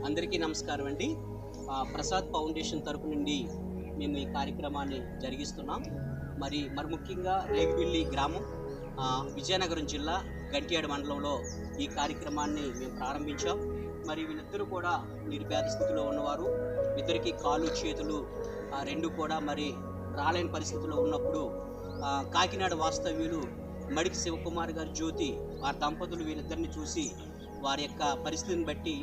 అందరికీ నమస్కారం అండి. ప్రసాద్ ఫౌండేషన్ తరపు నుండి మేము ఈ కార్యక్రమాన్ని జరిగిస్తున్నాం. మరి ముఖ్యంగా రేగిపిల్లి గ్రామం, విజయనగరం జిల్లా గంట్యాడ మండలంలో ఈ కార్యక్రమాన్ని మేము ప్రారంభించాం. మరి వీళ్ళిద్దరూ కూడా నిర్పేద స్థితిలో ఉన్నవారు. ఇద్దరికి కాళ్ళు చేతులు రెండు కూడా మరి రాలేని పరిస్థితిలో ఉన్నప్పుడు కాకినాడ వాస్తవ్యులు మడికి శివకుమార్ గారి జ్యోతి వారి దంపతులు వీళ్ళిద్దరిని చూసి వారి యొక్క పరిస్థితిని బట్టి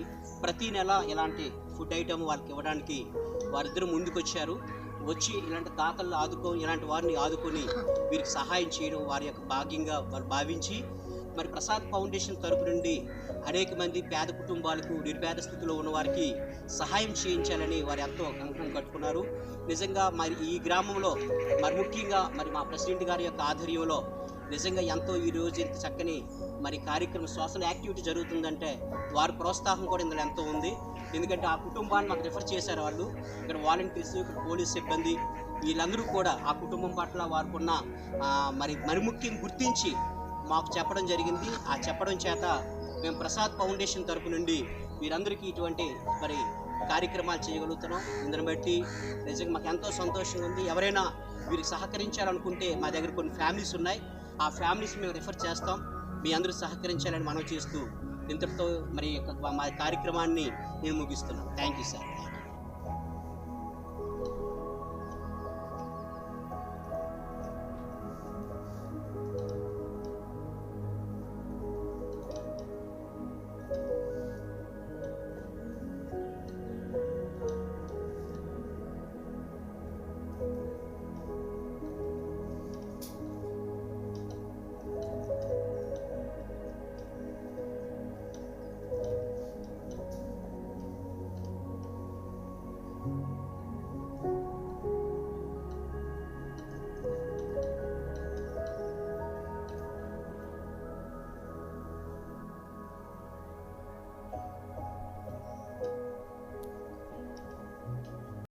ప్రతి నెల ఇలాంటి ఫుడ్ ఐటమ్ వాళ్ళకి ఇవ్వడానికి వారిద్దరూ ముందుకొచ్చారు. వచ్చి ఇలాంటి తాతలను ఇలాంటి వారిని ఆదుకొని వీరికి సహాయం చేయడం వారి యొక్క భాగ్యంగా వారు భావించి మరి ప్రసాద్ ఫౌండేషన్ తరపు నుండి అనేక మంది పేద కుటుంబాలకు నిర్పేద స్థితిలో ఉన్న వారికి సహాయం చేయించాలని వారు ఎంతో కంకణం కట్టుకున్నారు. నిజంగా మరి ఈ గ్రామంలో ముఖ్యంగా మా ప్రెసిడెంట్ గారి యొక్క ఆధ్వర్యంలో నిజంగా ఎంతో ఈరోజు ఇంత చక్కని కార్యక్రమం సోషల్ యాక్టివిటీ జరుగుతుందంటే వారి ప్రోత్సాహం కూడా ఇందులో ఎంతో ఉంది. ఎందుకంటే ఆ కుటుంబాన్ని మాకు రిఫర్ చేశారు వాళ్ళు. ఇక్కడ వాలంటీర్స్, ఇక్కడ పోలీస్ సిబ్బంది వీళ్ళందరూ కూడా ఆ కుటుంబం పట్ల వారికున్న మరి ముఖ్యంగా గుర్తించి మాకు చెప్పడం జరిగింది. ఆ చెప్పడం చేత మేము ప్రసాద్ ఫౌండేషన్ తరపు నుండి వీరందరికీ ఇటువంటి కార్యక్రమాలు చేయగలుగుతున్నాం. ఇందుని బట్టి నిజంగా మాకు ఎంతో సంతోషంగా ఉంది. ఎవరైనా వీరికి సహకరించాలనుకుంటే మా దగ్గర కొన్ని ఫ్యామిలీస్ ఉన్నాయి. ఆ ఫ్యామిలీస్ మేము రిఫర్ చేస్తాం. మీ అందరూ సహకరించాలని మనం చేస్తూ ఇంతటితో మా కార్యక్రమాన్ని నేను ముగిస్తున్నాను. Thank you sir.